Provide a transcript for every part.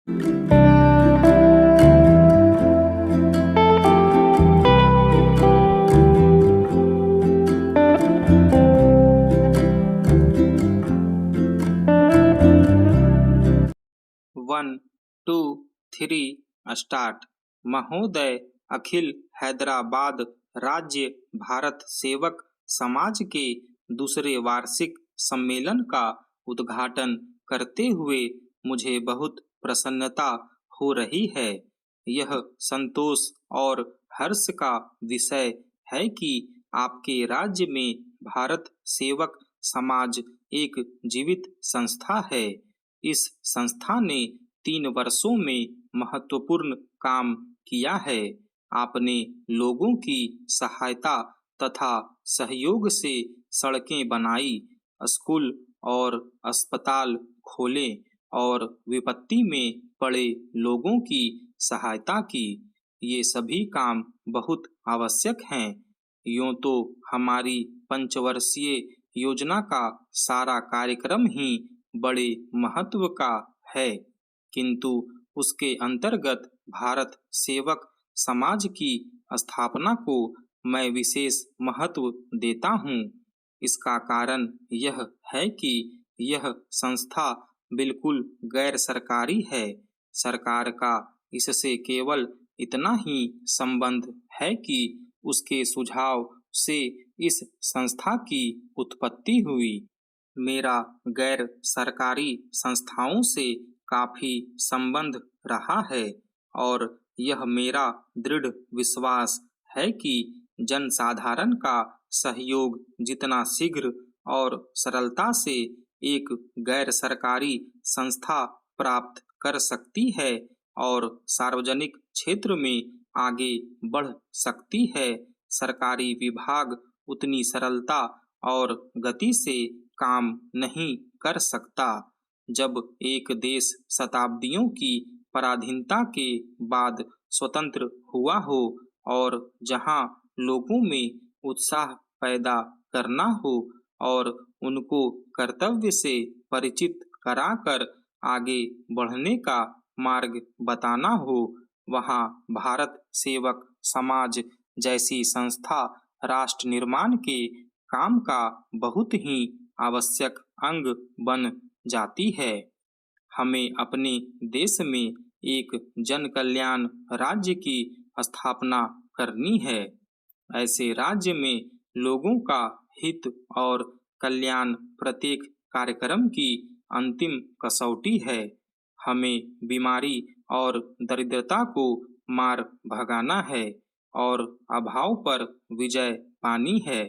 One two three start. महोदय, अखिल हैदराबाद राज्य भारत सेवक समाज के दूसरे वार्षिक सम्मेलन का उद्घाटन करते हुए मुझे बहुत प्रसन्नता हो रही है। यह संतोष और हर्ष का विषय है कि आपके राज्य में भारत सेवक समाज एक जीवित संस्था है। इस संस्था ने 3 वर्षों में महत्वपूर्ण काम किया है। आपने लोगों की सहायता तथा सहयोग से सड़कें बनाई, स्कूल और अस्पताल खोले और विपत्ति में पड़े लोगों की सहायता की। ये सभी काम बहुत आवश्यक हैं। यूं तो हमारी पंचवर्षीय योजना का सारा कार्यक्रम ही बड़े महत्व का है, किंतु उसके अंतर्गत भारत सेवक समाज की स्थापना को मैं विशेष महत्व देता हूँ। इसका कारण यह है कि यह संस्था बिल्कुल गैर सरकारी है। सरकार का इससे केवल इतना ही संबंध है कि उसके सुझाव से इस संस्था की उत्पत्ति हुई। मेरा गैर सरकारी संस्थाओं से काफी संबंध रहा है और यह मेरा दृढ़ विश्वास है कि जनसाधारण का सहयोग जितना शीघ्र और सरलता से एक गैर सरकारी संस्था प्राप्त कर सकती है और सार्वजनिक क्षेत्र में आगे बढ़ सकती है, सरकारी विभाग उतनी सरलता और गति से काम नहीं कर सकता। जब एक देश शताब्दियों की पराधीनता के बाद स्वतंत्र हुआ हो और जहां लोगों में उत्साह पैदा करना हो और उनको कर्तव्य से परिचित कराकर आगे बढ़ने का मार्ग बताना हो, वहां भारत सेवक समाज जैसी संस्था राष्ट्र निर्माण के काम का बहुत ही आवश्यक अंग बन जाती है। हमें अपने देश में एक जन कल्याण राज्य की स्थापना करनी है। ऐसे राज्य में लोगों का हित और कल्याण प्रत्येक कार्यक्रम की अंतिम कसौटी है। हमें बीमारी और दरिद्रता को मार भगाना है और अभाव पर विजय पानी है।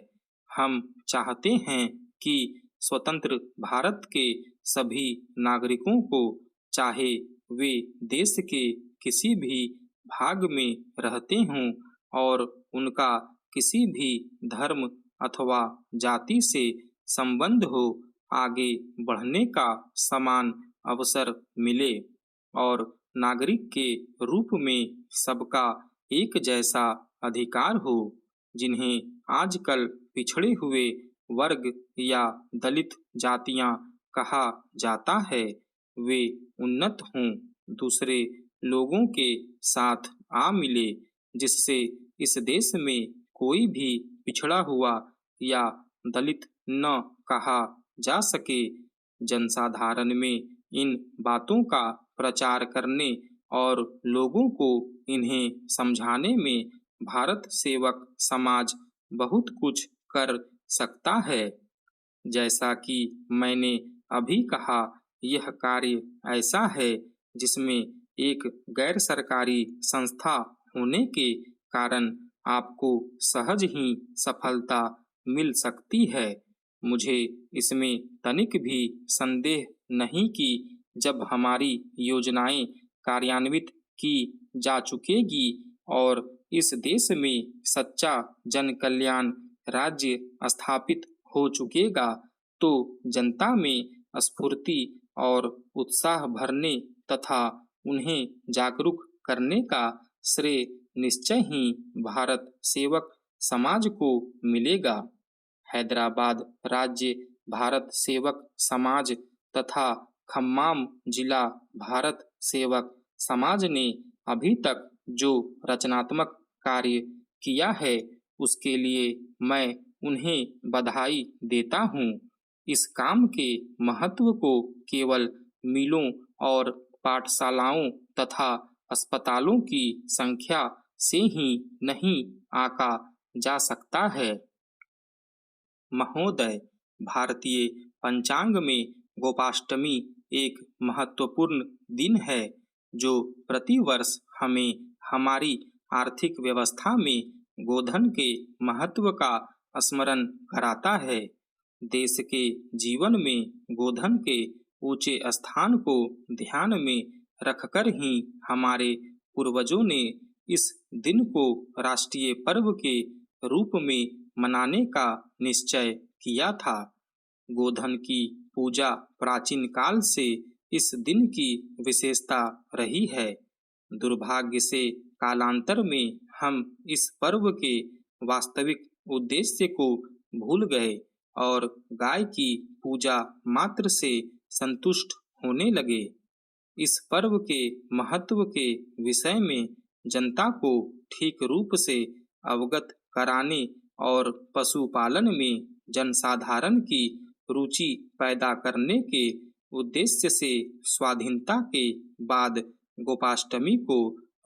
हम चाहते हैं कि स्वतंत्र भारत के सभी नागरिकों को, चाहे वे देश के किसी भी भाग में रहते हों और उनका किसी भी धर्म अथवा जाति से संबंध हो, आगे बढ़ने का समान अवसर मिले और नागरिक के रूप में सबका एक जैसा अधिकार हो। जिन्हें आजकल पिछड़े हुए वर्ग या दलित जातियां कहा जाता है, वे उन्नत हों, दूसरे लोगों के साथ आ मिले, जिससे इस देश में कोई भी पिछड़ा हुआ या दलित न कहा जा सके। जनसाधारण में इन बातों का प्रचार करने और लोगों को इन्हें समझाने में भारत सेवक समाज बहुत कुछ कर सकता है। जैसा कि मैंने अभी कहा, यह कार्य ऐसा है जिसमें एक गैर सरकारी संस्था होने के कारण आपको सहज ही सफलता मिल सकती है। मुझे इसमें तनिक भी संदेह नहीं कि जब हमारी योजनाएं कार्यान्वित की जा चुकेगी और इस देश में सच्चा जन कल्याण राज्य स्थापित हो चुकेगा, तो जनता में स्फूर्ति और उत्साह भरने तथा उन्हें जागरूक करने का श्रेय निश्चय ही भारत सेवक समाज को मिलेगा। हैदराबाद राज्य भारत सेवक समाज तथा खम्माम जिला भारत सेवक समाज ने अभी तक जो रचनात्मक कार्य किया है उसके लिए मैं उन्हें बधाई देता हूँ। इस काम के महत्व को केवल मिलों और पाठशालाओं तथा अस्पतालों की संख्या से ही नहीं आंका जा सकता है। महोदय, भारतीय पंचांग में गोपाष्टमी एक महत्वपूर्ण दिन है जो प्रतिवर्ष हमें हमारी आर्थिक व्यवस्था में गोधन के महत्व का स्मरण कराता है। देश के जीवन में गोधन के ऊंचे स्थान को ध्यान में रखकर ही हमारे पूर्वजों ने इस दिन को राष्ट्रीय पर्व के रूप में मनाने का निश्चय किया था। गोधन की पूजा प्राचीन काल से इस दिन की विशेषता रही है। दुर्भाग्य से कालांतर में हम इस पर्व के वास्तविक उद्देश्य को भूल गए और गाय की पूजा मात्र से संतुष्ट होने लगे। इस पर्व के महत्व के विषय में जनता को ठीक रूप से अवगत कराने और पशुपालन में जनसाधारण की रुचि पैदा करने के उद्देश्य से स्वाधीनता के बाद गोपाष्टमी को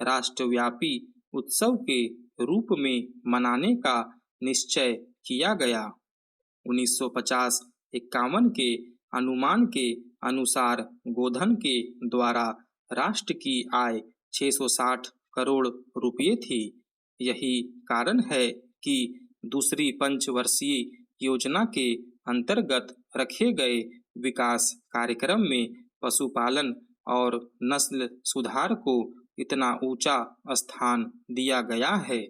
राष्ट्रव्यापी उत्सव के रूप में मनाने का निश्चय किया गया। 1950-51 के अनुमान के अनुसार गोधन के द्वारा राष्ट्र की आय 660 करोड़ रुपये थी। यही कारण है कि दूसरी पंचवर्षीय योजना के अंतर्गत रखे गए विकास कार्यक्रम में पशुपालन और नस्ल सुधार को इतना ऊंचा स्थान दिया गया है,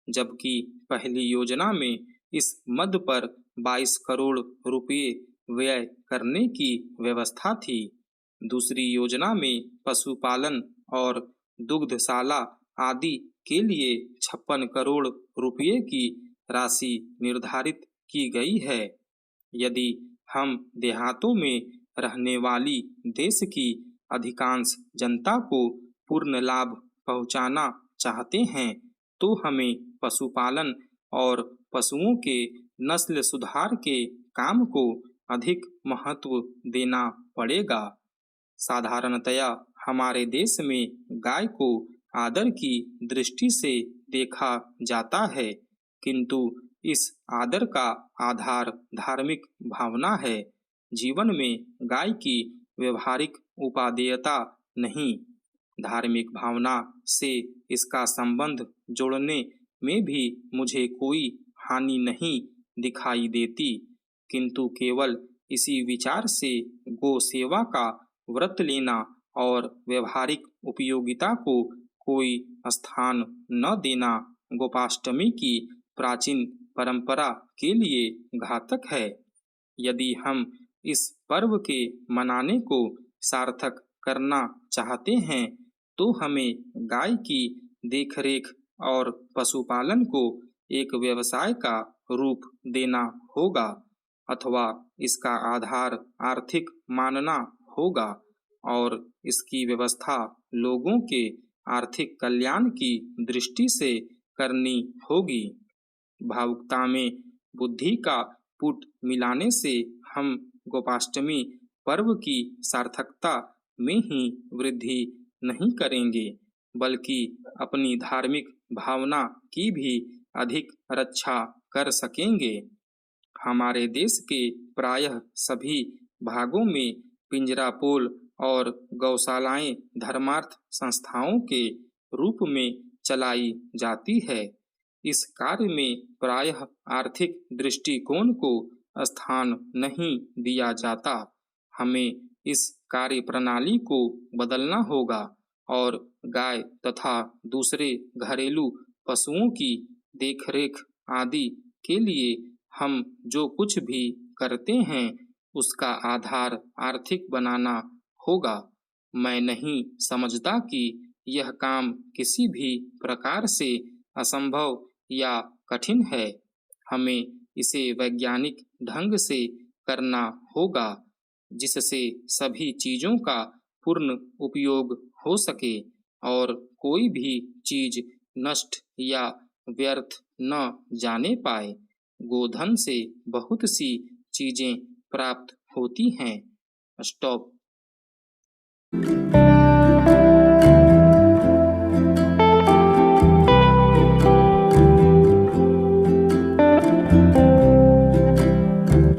जबकि पहली योजना में इस मद पर 22 करोड़ रुपये व्यय करने की व्यवस्था थी। दूसरी योजना में पशुपालन और दुग्धशाला आदि के लिए 56 करोड़ रुपये की राशि निर्धारित की गई है। यदि हम देहातों में रहने वाली देश की अधिकांश जनता को पूर्ण लाभ पहुंचाना चाहते हैं, तो हमें पशुपालन और पशुओं के नस्ल सुधार के काम को अधिक महत्व देना पड़ेगा। साधारणतया हमारे देश में गाय को आदर की दृष्टि से देखा जाता है, किंतु इस आदर का आधार धार्मिक भावना है। जीवन में गाय की व्यवहारिक उपादेयता नहीं, धार्मिक भावना से इसका संबंध जोड़ने में भी मुझे कोई हानि नहीं दिखाई देती, किंतु केवल इसी विचार से गो सेवा का व्रत लेना और व्यवहारिक उपयोगिता को कोई स्थान न देना गोपाष्टमी की प्राचीन परंपरा के लिए घातक है। यदि हम इस पर्व के मनाने को सार्थक करना चाहते हैं, तो हमें गाय की देखरेख और पशुपालन को एक व्यवसाय का रूप देना होगा अथवा इसका आधार आर्थिक मानना होगा और इसकी व्यवस्था लोगों के आर्थिक कल्याण की दृष्टि से करनी होगी। भावुकता में बुद्धि का पुट मिलाने से हम गोपाष्टमी पर्व की सार्थकता में ही वृद्धि नहीं करेंगे, बल्कि अपनी धार्मिक भावना की भी अधिक रक्षा कर सकेंगे। हमारे देश के प्रायः सभी भागों में पिंजरापोल और गौशालाएं धर्मार्थ संस्थाओं के रूप में चलाई जाती है। इस कार्य में प्रायः आर्थिक दृष्टिकोण को स्थान नहीं दिया जाता। हमें इस कार्य प्रणाली को बदलना होगा और गाय तथा दूसरे घरेलू पशुओं की देखरेख आदि के लिए हम जो कुछ भी करते हैं उसका आधार आर्थिक बनाना होगा। मैं नहीं समझता कि यह काम किसी भी प्रकार से असंभव या कठिन है। हमें इसे वैज्ञानिक ढंग से करना होगा। जिससे सभी चीजों का पूर्ण उपयोग हो सके और कोई भी चीज नष्ट या व्यर्थ न जाने पाए। गोधन से बहुत सी चीजें प्राप्त होती हैं। स्टॉप।